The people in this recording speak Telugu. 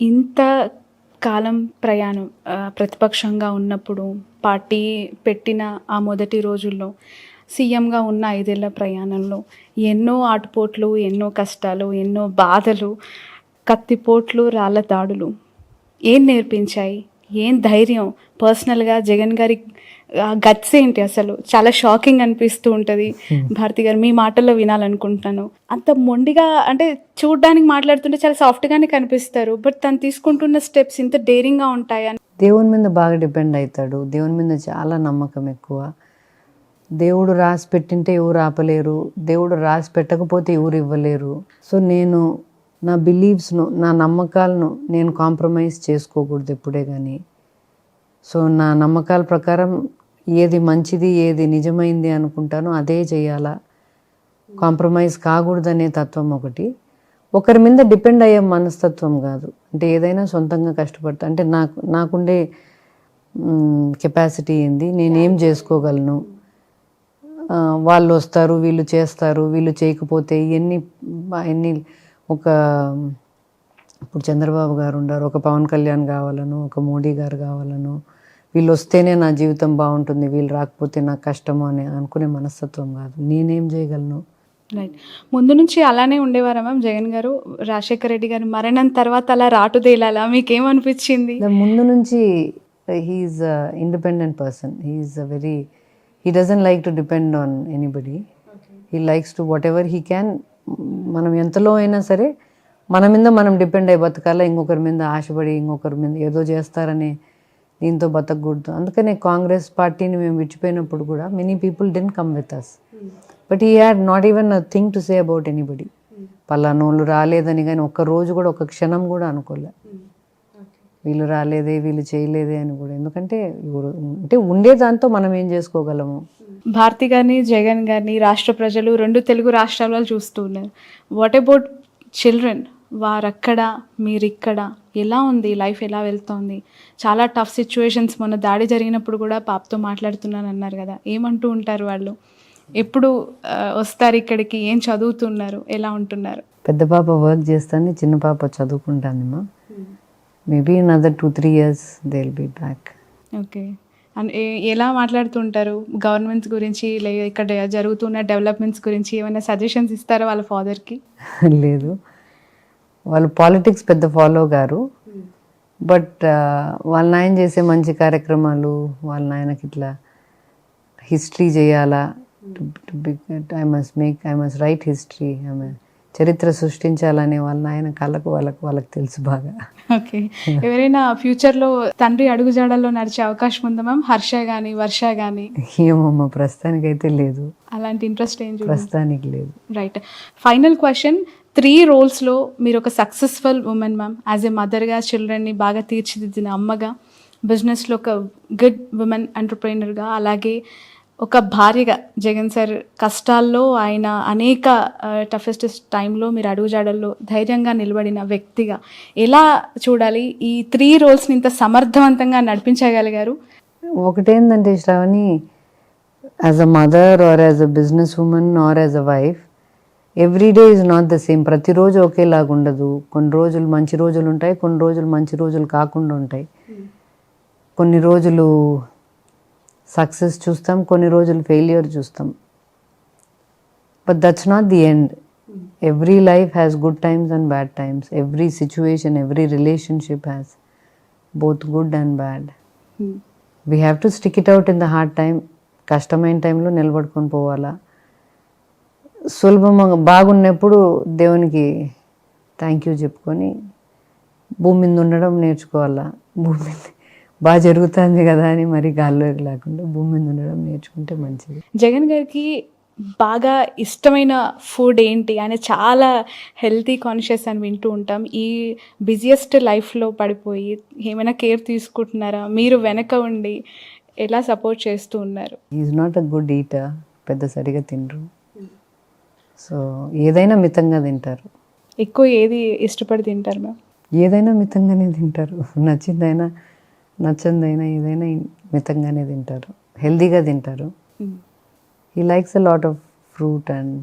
ఇంత కాలం ప్రయాణం ప్రతిపక్షంగా ఉన్నప్పుడు పార్టీ పెట్టిన ఆ మొదటి రోజుల్లో సీఎంగా ఉన్న 5 ఏళ్ల ప్రయాణంలో ఎన్నో ఆటుపోట్లు, ఎన్నో కష్టాలు, ఎన్నో బాధలు, కత్తిపోట్లు, రాళ్ళ దాడులు ఏం నేర్పించాయి? ఏం ధైర్యం? పర్సనల్‌గా జగన్ గారి గట్స్ ఏంటి అసలు? చాలా షాకింగ్ అనిపిస్తూ ఉంటది. భారతి గారు మీ మాటల్లో వినాలనుకుంటున్నాను. అంత మొండిగా అంటే చూడ్డానికి మాట్లాడుతుంటే చాలా సాఫ్ట్‌గానే కనిపిస్తారు. బట్ తను తీసుకుంటున్న స్టెప్స్ ఇంత డేరింగ్‌గా ఉంటాయా? దేవుని మీద బాగా డిపెండ్ అవుతాడు. దేవుని మీద చాలా నమ్మకం ఎక్కువ. దేవుడు రాసి పెట్టింటే ఎవరు ఆపలేరు. దేవుడు రాసి పెట్టకపోతే ఎవరు ఇవ్వలేరు. సో నేను నా బిలీవ్స్ను, నా నమ్మకాలను నేను కాంప్రమైజ్ చేసుకోకూడదు ఎప్పుడే కానీ. సో నా నమ్మకాల ప్రకారం ఏది మంచిది, ఏది నిజమైంది అనుకుంటానో అదే చేయాలా. కాంప్రమైజ్ కాకూడదనే తత్వం ఒకటి. ఒకరి మీద డిపెండ్ అయ్యే మనస్తత్వం కాదు. అంటే ఏదైనా సొంతంగా కష్టపడతా అంటే నాకుండే కెపాసిటీ ఏంది, నేనేం చేసుకోగలను, వాళ్ళు వస్తారు, వీళ్ళు చేస్తారు, వీళ్ళు చేయకపోతే ఎన్ని ఒక ఇప్పుడు చంద్రబాబు గారు ఉన్నారు, ఒక పవన్ కళ్యాణ్ కావాలను, ఒక మోడీ గారు కావాలను, వీళ్ళు వస్తేనే నా జీవితం బాగుంటుంది, వీళ్ళు రాకపోతే నాకు కష్టము అని అనుకునే మనస్తత్వం కాదు. నేనేం చేయగలను. రైట్. ముందు నుంచి అలానే ఉండేవారా మ్యామ్ జగన్ గారు? రాజశేఖర రెడ్డి గారి మరణం తర్వాత అలా రాటుదేలాలా? మీకేమనిపించింది? ముందు నుంచి he's independent person. He doesn't like to depend on anybody. He likes to whatever he can. మనం ఎంతలో అయినా సరే మన మీద మనం డిపెండ్ అయ్యి బతకాల. ఇంకొకరి మీద ఆశపడి ఇంకొకరి మీద ఏదో చేస్తారనే దీంతో బతకూడదు. అందుకనే కాంగ్రెస్ పార్టీని మేము విడిచిపోయినప్పుడు కూడా many people didn't come with us. But he had not even a thing to say about anybody. పలానోళ్ళు రాలేదని కానీ ఒక్క రోజు కూడా ఒక క్షణం కూడా అనుకోలే. వీళ్ళు రాలేదే, వీళ్ళు చేయలేదే అని కూడా. ఎందుకంటే అంటే ఉండే దాంతో మనం ఏం చేసుకోగలము. భారతి గారిని, జగన్ గారిని రాష్ట్ర ప్రజలు 2 తెలుగు రాష్ట్రాలలో చూస్తూ ఉన్నారు. What about children? వారక్కడ, మీరిక్కడ, ఎలా ఉంది లైఫ్, ఎలా వెళ్తోంది? చాలా టఫ్ సిచ్యువేషన్స్. మొన్న దాడి జరిగినప్పుడు కూడా పాపతో మాట్లాడుతున్నాను అన్నారు కదా, ఏమంటూ ఉంటారు వాళ్ళు? ఎప్పుడు వస్తారు ఇక్కడికి? ఏం చదువుతున్నారు? ఎలా ఉంటున్నారు? పెద్ద పాప వర్క్ చేస్తాను, చిన్న పాప చదువుకుంటానమ్మా. Maybe in other 2-3 years they will be back. Okay. And ఎలా మాట్లాడుతుంటారు గవర్నమెంట్స్ గురించి, ఇక్కడ జరుగుతున్న డెవలప్మెంట్స్ గురించి? ఏమైనా సజెషన్స్ ఇస్తారా వాళ్ళ ఫాదర్కి? లేదు, వాళ్ళు పాలిటిక్స్ పెద్ద ఫాలో గారు. బట్ వాళ్ళ నాయన చేసే మంచి కార్యక్రమాలు, వాళ్ళ నాయనకి ఇట్లా హిస్టరీ చేయాలా, ఐ మస్ట్ రైట్ హిస్టరీ, చరిత్ర సృష్టించాలనే వాళ్ళ నాయన కళ్ళకు వాళ్ళకి తెలుసు బాగా. ఓకే. ఎవరైనా ఫ్యూచర్లో తండ్రి అడుగుజాడల్లో నడిచే అవకాశం ఉందా మ్యామ్? హర్ష కానీ, వర్ష కానీ? ఏమమ్మా, ప్రస్తుతానికి అయితే లేదు. అలాంటి ఇంట్రెస్ట్ ఏం ప్రస్తుతానికి లేదు. రైట్. Final question. 3 రోల్స్లో మీరు ఒక successful women ma'am. As a మదర్గా, చిల్డ్రన్ని బాగా తీర్చిదిద్దిన అమ్మగా, బిజినెస్లో ఒక గుడ్ ఉమెన్ ఎంటర్ప్రైనర్గా, అలాగే ఒక భార్యగా జగన్ సార్ కష్టాల్లో ఆయన అనేక టఫెస్ట్ టైంలో మీరు అడుగుజాడల్లో ధైర్యంగా నిలబడిన వ్యక్తిగా ఎలా చూడాలి? ఈ 3 రోల్స్ని ఇంత సమర్థవంతంగా నడిపించగలిగారు. ఒకటేంటంటే Sravani, as a mother or as a business woman or as a wife, every day is not the same. ప్రతిరోజు ఒకేలాగా ఉండదు. కొన్ని రోజులు మంచి రోజులు ఉంటాయి, కొన్ని రోజులు మంచి రోజులు కాకుండా ఉంటాయి. కొన్ని రోజులు సక్సెస్ చూస్తాం, కొన్ని రోజులు ఫెయిల్యూర్ చూస్తాం. But that's not the end. Every life has good times and bad times. Every situation, every relationship has both good and bad. We have to stick it out in the hard time. కష్టమైన టైంలో నిలబడుకొని పోవాలా. సులభంగా బాగున్నప్పుడు దేవునికి థ్యాంక్ యూ చెప్పుకొని భూమి మీద ఉండడం నేర్చుకోవాలా. భూమి మీద బాగా జరుగుతుంది కదా అని మరి గాల్లోకి లేకుండా భూమి మీద ఉండడం నేర్చుకుంటే మంచిది. జగన్ గారికి బాగా ఇష్టమైన ఫుడ్ ఏంటి? ఆయన చాలా హెల్తీ కాన్షియస్ అని వింటూ ఉంటాం. ఈ బిజియెస్ట్ లైఫ్లో పడిపోయి ఏమైనా కేర్ తీసుకుంటున్నారా? మీరు వెనక ఉండి ఎలా సపోర్ట్ చేస్తూ ఉన్నారు? Is not a good eater. పెద్ద సరిగా తినరు. సో ఏదైనా మితంగా తింటారు. ఎక్కువ ఏది ఇష్టపడి తింటారు మ్యామ్? ఏదైనా మితంగానే తింటారు. నచ్చిందైనా నచ్చందైనా ఏదైనా మితంగానే తింటారు. హెల్దీగా తింటారు. He likes a lot of fruit and